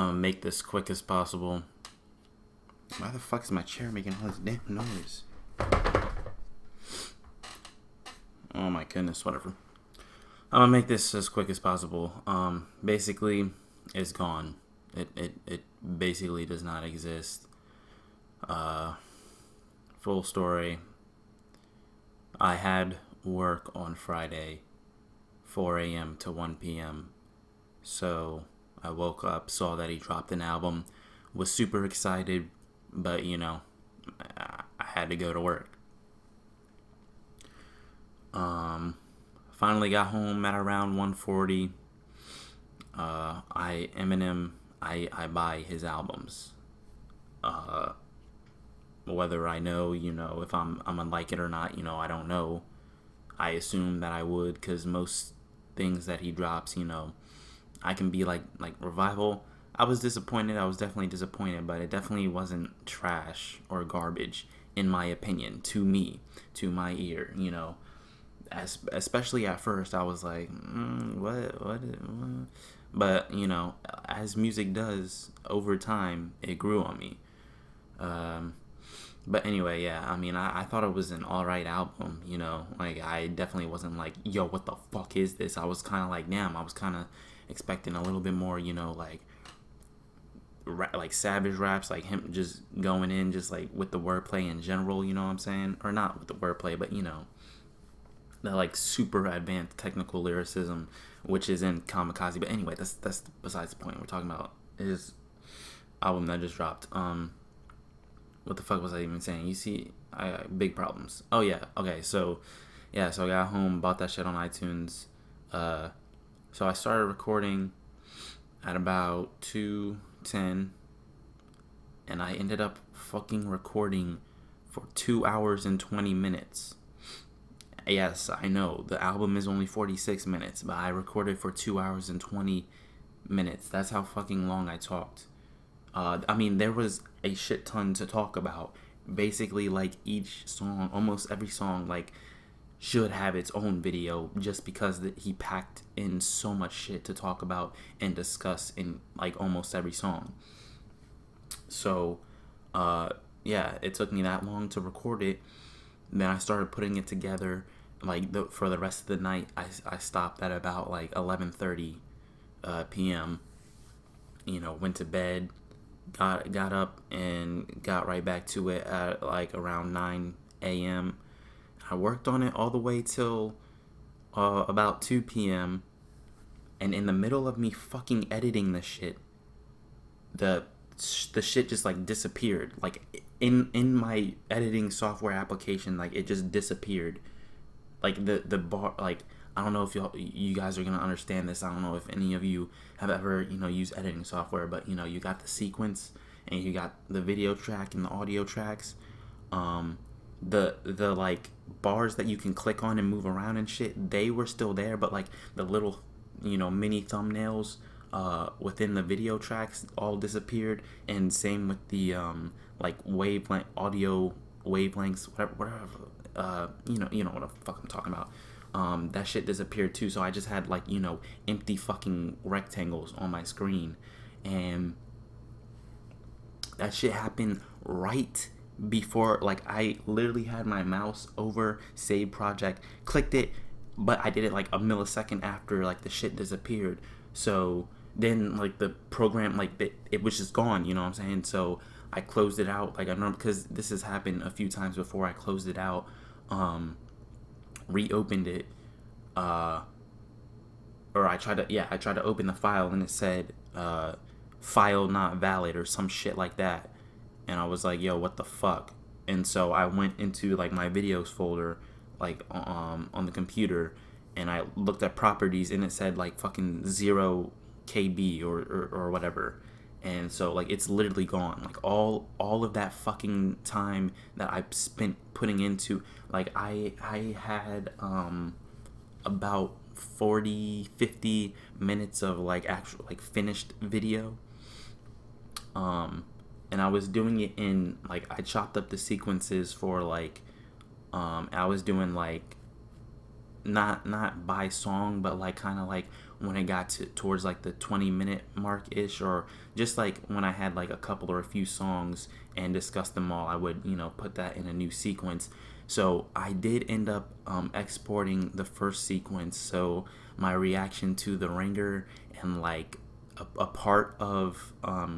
gonna make this quick as possible. Why the fuck is my chair making all this damn noise? Oh my goodness, whatever. I'm gonna make this as quick as possible. Basically, it's gone. It basically does not exist. Full story. I had work on Friday, 4 a.m. to 1 p.m. So I woke up, saw that he dropped an album, was super excited, but I had to go to work. Finally got home at around 1:40. Eminem, I buy his albums. Whether I know, if I'm gonna like it or not, I don't know. I assume that I would, because most things that he drops, I can be like Revival. I was disappointed. I was definitely disappointed, but it definitely wasn't trash or garbage, in my opinion, to me, to my ear, Especially at first, I was like, what? But, as music does, over time, it grew on me. But anyway, yeah, I thought it was an alright album, I definitely wasn't like, yo, what the fuck is this? I was kind of like, damn, I was kind of expecting a little bit more, like savage raps, like him just going in, just like with the wordplay in general, you know what I'm saying? Or not with the wordplay, but the like super advanced technical lyricism, which is in Kamikaze. But anyway, that's besides the point. We're talking about his album that just dropped. What the fuck was I even saying? You see, I big problems. Oh yeah, okay. So I got home, bought that shit on iTunes. So I started recording at about 2:10, and I ended up fucking recording for 2 hours and 20 minutes. Yes, I know, the album is only 46 minutes, but I recorded for 2 hours and 20 minutes. That's how fucking long I talked. There was a shit ton to talk about. Basically, like, each song, almost every song, like, should have its own video, just because he packed in so much shit to talk about and discuss in, like, almost every song. So, yeah, it took me that long to record it. Then I started putting it together, like, for the rest of the night. I stopped at about, like, 11:30 p.m., went to bed, got up, and got right back to it at, like, around 9 a.m. I worked on it all the way till about 2 p.m., and in the middle of me fucking editing the shit, the shit just, like, disappeared. Like, in my editing software application, like, it just disappeared. Like, the bar, like, I don't know if you guys are gonna understand this. I don't know if any of you have ever, used editing software, but, you got the sequence, and you got the video track and the audio tracks. The like, bars that you can click on and move around and shit, they were still there, but, like, the little, mini thumbnails within the video tracks all disappeared, and same with the like wavelength audio wavelengths, whatever, you know what the fuck I'm talking about. That shit disappeared too, so I just had, like, empty fucking rectangles on my screen, and that shit happened right before, like, I literally had my mouse over save project, clicked it, but I did it like a millisecond after, like, the shit disappeared. So then, like, the program, like, it was just gone, you know what I'm saying? So I closed it out, like I normally, because this has happened a few times before. I closed it out, reopened it, or I tried to open the file, and it said file not valid or some shit like that, and I was like, yo, what the fuck? And so I went into, like, my videos folder, like, on the computer, and I looked at properties, and it said, like, fucking 0 KB or whatever. And so, like, it's literally gone. Like, all of that fucking time that I spent putting into, like, I had about 40-50 minutes of, like, actual, like, finished video, and I was doing it in, like, I chopped up the sequences for, like, I was doing, like, not by song, but like kind of like when it got towards like the 20-minute mark ish, or just like when I had like a couple or a few songs and discussed them all, I would put that in a new sequence. So I did end up exporting the first sequence. So my reaction to the ringer and like a part of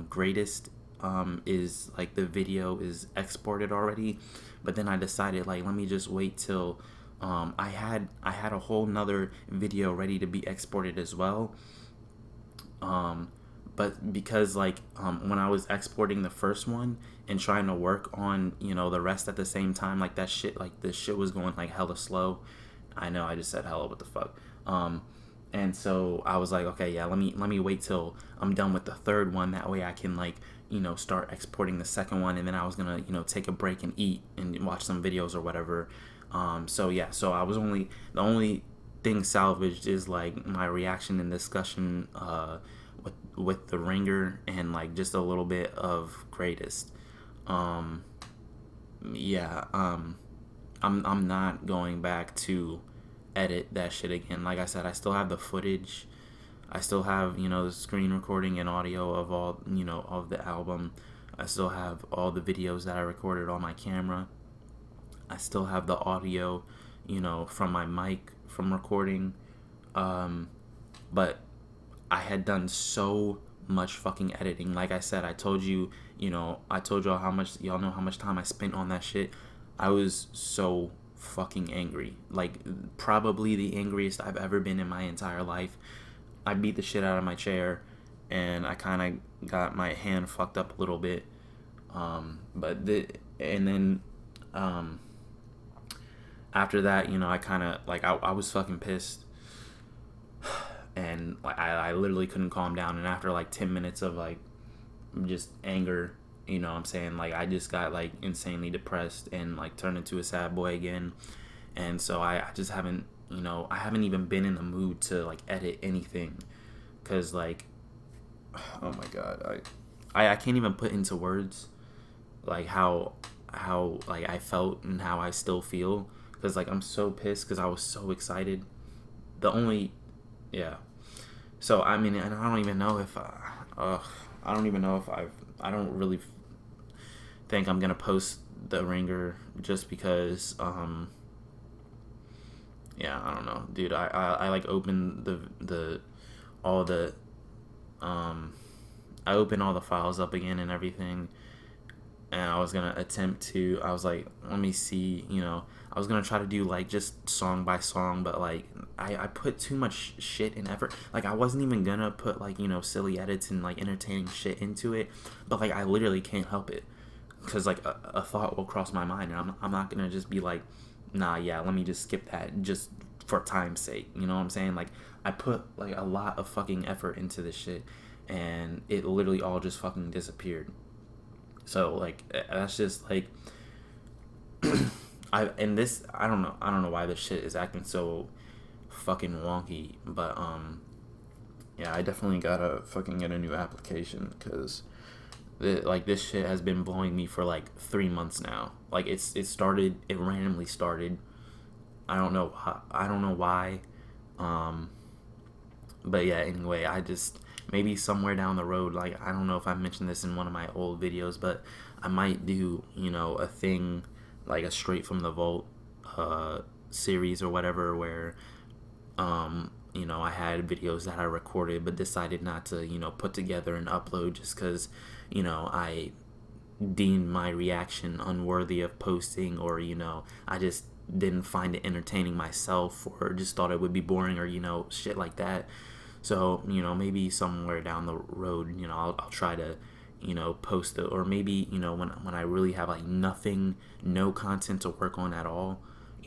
greatest is like the video is exported already, but then I decided like let me just wait till I had a whole nother video ready to be exported as well, but because like when I was exporting the first one and trying to work on the rest at the same time, like that shit, like this shit was going like hella slow. I know I just said hella, what the fuck. And so I was like, okay, yeah, let me wait till I'm done with the third one, that way I can like start exporting the second one. And then I was gonna take a break and eat and watch some videos or whatever. So yeah, so I was the only thing salvaged is like my reaction and discussion with the ringer and like just a little bit of greatest. Yeah, I'm not going back to edit that shit again. Like I said, I still have the footage. I still have the screen recording and audio of all of the album. I still have all the videos that I recorded on my camera. I still have the audio from my mic from recording. But I had done so much fucking editing. Like I said, I told you, I told y'all how much, y'all know how much time I spent on that shit. I was so fucking angry. Like, probably the angriest I've ever been in my entire life. I beat the shit out of my chair, and I kind of got my hand fucked up a little bit. After that, I kind of, like, I was fucking pissed. And like I literally couldn't calm down, and after like 10 minutes of like just anger, what I'm saying, like I just got like insanely depressed and like turned into a sad boy again. And so I just haven't I haven't even been in the mood to like edit anything, because like, oh my god, I can't even put into words like how like I felt and how I still feel, because like I'm so pissed because I was so excited. Yeah. So I mean, and I don't even know if I don't really think I'm gonna post the ringer, just because yeah, I don't know, dude. I like opened I opened all the files up again and everything, and I was gonna I was like, let me see, I was gonna try to do like just song by song, but like I put too much shit and effort. Like I wasn't even gonna put like silly edits and like entertaining shit into it, but like I literally can't help it, because like a thought will cross my mind, and I'm not gonna just be like, nah, yeah, let me just skip that just for time's sake. You know what I'm saying? Like I put like a lot of fucking effort into this shit, and it literally all just fucking disappeared. So like that's just like I don't know why this shit is acting so fucking wonky, but yeah, I definitely gotta fucking get a new application, because like this shit has been blowing me for like 3 months now. Like it randomly started. I don't know why. But yeah, anyway, I just, maybe somewhere down the road, like I don't know if I mentioned this in one of my old videos, but I might do a thing like a Straight from the Vault series or whatever, where I had videos that I recorded but decided not to put together and upload, just because I deemed my reaction unworthy of posting, or I just didn't find it entertaining myself, or just thought it would be boring, or shit like that. So maybe somewhere down the road I'll try to post it, or maybe when I really have like no content to work on at all,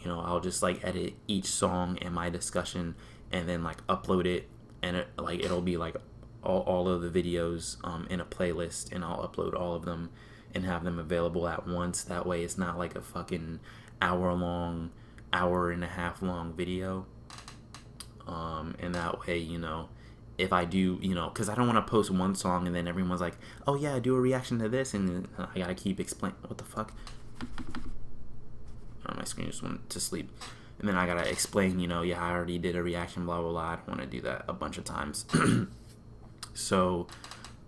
I'll just like edit each song and my discussion, and then like upload it, and it'll be like all of the videos in a playlist, and I'll upload all of them and have them available at once. That way it's not like a fucking hour and a half long video. And that way if I do, because I don't want to post one song and then everyone's like, oh yeah, do a reaction to this, and I gotta keep explaining. What the fuck? Oh, my screen just went to sleep. and then I gotta explain, yeah, I already did a reaction, blah blah blah. I don't want to do that a bunch of times. So,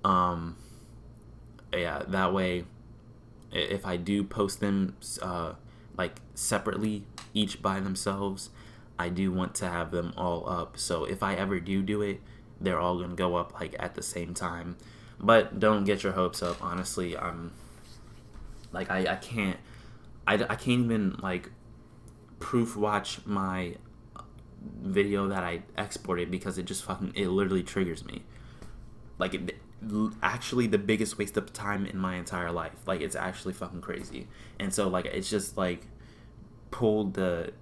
yeah, that way, if I do post them, like separately, each by themselves, I do want to have them all up. So if I ever do it, they're all gonna go up like at the same time. But don't get your hopes up. Honestly, I'm like I can't even like proof watch my video that I exported because it literally triggers me. Like actually the biggest waste of time in my entire life. Like it's actually fucking crazy. And so like it's just like pulled the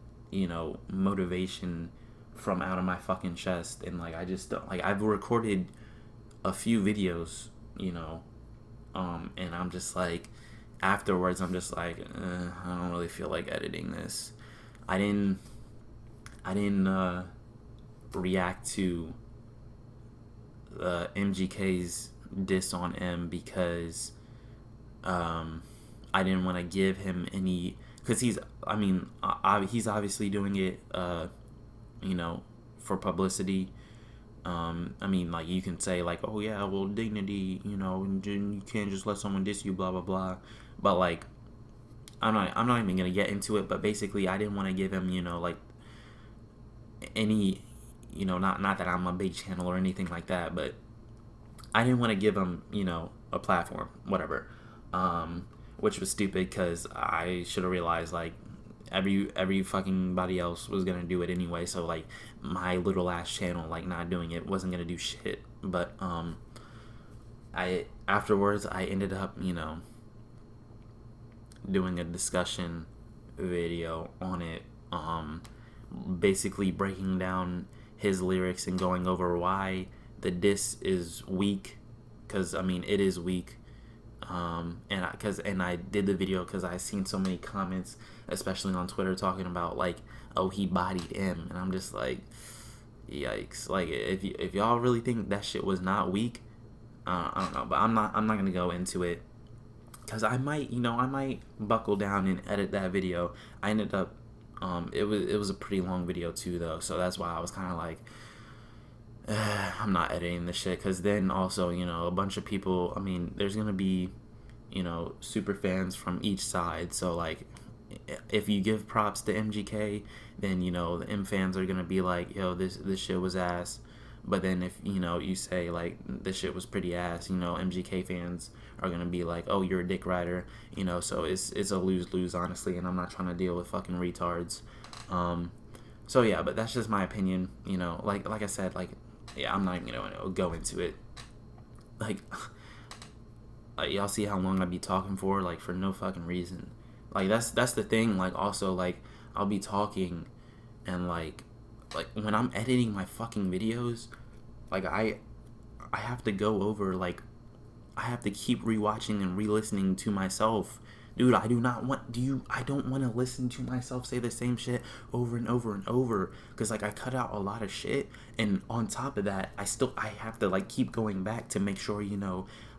motivation from out of my fucking chest, and like I just don't like I've recorded a few videos, and I'm just like afterwards I'm just like I don't really feel like editing this. I didn't react to MGK's diss on M because I didn't want to give him any, because he's obviously doing it for publicity. I mean, like, you can say like, oh yeah, well, dignity, and you can't just let someone diss you, blah blah blah. But like, I'm not even gonna get into it. But basically, I didn't want to give him like any, not that I'm a big channel or anything like that, but I didn't want to give him a platform, whatever. Which was stupid because I should have realized like every fucking body else was gonna do it anyway. So like my little ass channel, like, not doing it wasn't gonna do shit. But I afterwards I ended up doing a discussion video on it, basically breaking down his lyrics and going over why the diss is weak, because I mean it is weak. And I did the video because I seen so many comments, especially on Twitter, talking about like, oh, he bodied M, and I'm just like, yikes. Like, if y'all really think that shit was not weak, I don't know, but I'm not gonna go into it because I might buckle down and edit that video. I ended up it was a pretty long video too though, so that's why I was kind of like, I'm not editing this shit, because then also a bunch of people, I mean, there's gonna be super fans from each side. So like, if you give props to MGK, then the M fans are gonna be like, yo, this shit was ass. But then if you say like this shit was pretty ass, MGK fans are gonna be like, oh, you're a dick rider. So it's a lose-lose, honestly, and I'm not trying to deal with fucking retards. So yeah, but that's just my opinion. Like I said, like, yeah, I'm not even gonna go into it. Like y'all see how long I be talking for, like, for no fucking reason. Like that's the thing. Like, also, like, I'll be talking, and like when I'm editing my fucking videos, like I have to go over, like, I have to keep rewatching and re-listening to myself. Dude, I don't want to listen to myself say the same shit over and over and over, because like I cut out a lot of shit, and on top of that I have to like keep going back to make sure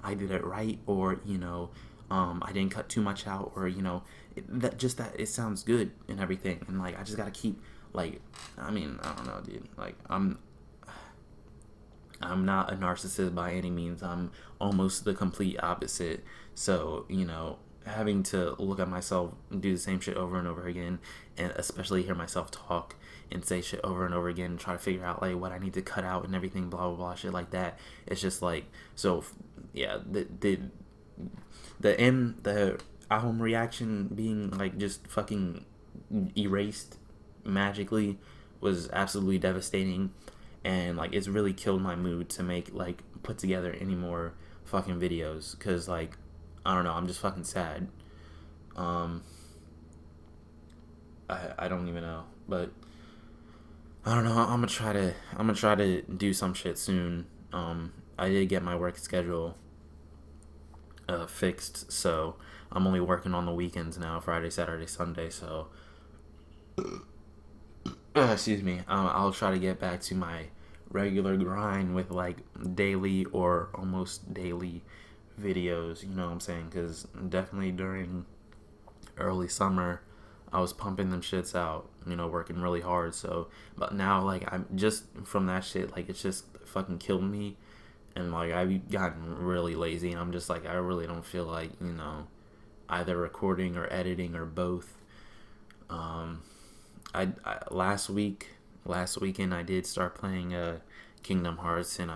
I did it right, or I didn't cut too much out, or that it sounds good and everything, and like I just gotta keep, like, I mean, I don't know, dude. Like, I'm not a narcissist by any means. I'm almost the complete opposite. So having to look at myself do the same shit over and over again, and especially hear myself talk and say shit over and over again, and try to figure out like what I need to cut out and everything, blah blah blah, shit like that. It's just like, so yeah, the album reaction being like just fucking erased magically was absolutely devastating, and like it's really killed my mood to put together any more fucking videos, because like, I don't know, I'm just fucking sad. I don't even know, but I don't know. I'm gonna try to do some shit soon. I did get my work schedule fixed, so I'm only working on the weekends now, Friday, Saturday, Sunday. So excuse me. I'll try to get back to my regular grind with like daily or almost daily videos, you know what I'm saying? Because definitely during early summer, I was pumping them shits out, you know, working really hard. So, but now, like, I'm just from that shit, like, it's just fucking killed me. And, like, I've gotten really lazy. And I'm just like, I really don't feel like, you know, either recording or editing or both. Last weekend, I did start playing Kingdom Hearts, and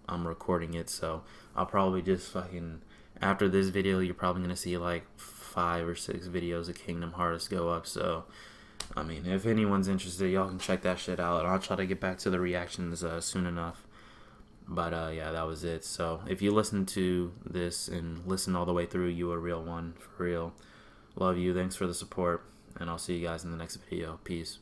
I'm recording it. So, I'll probably just fucking, after this video, you're probably going to see, like, 5 or 6 videos of Kingdom Hearts go up. So, I mean, if anyone's interested, y'all can check that shit out, and I'll try to get back to the reactions soon enough. But yeah, that was it. So if you listen to this and listen all the way through, you a real one, for real. Love you. Thanks for the support, and I'll see you guys in the next video. Peace.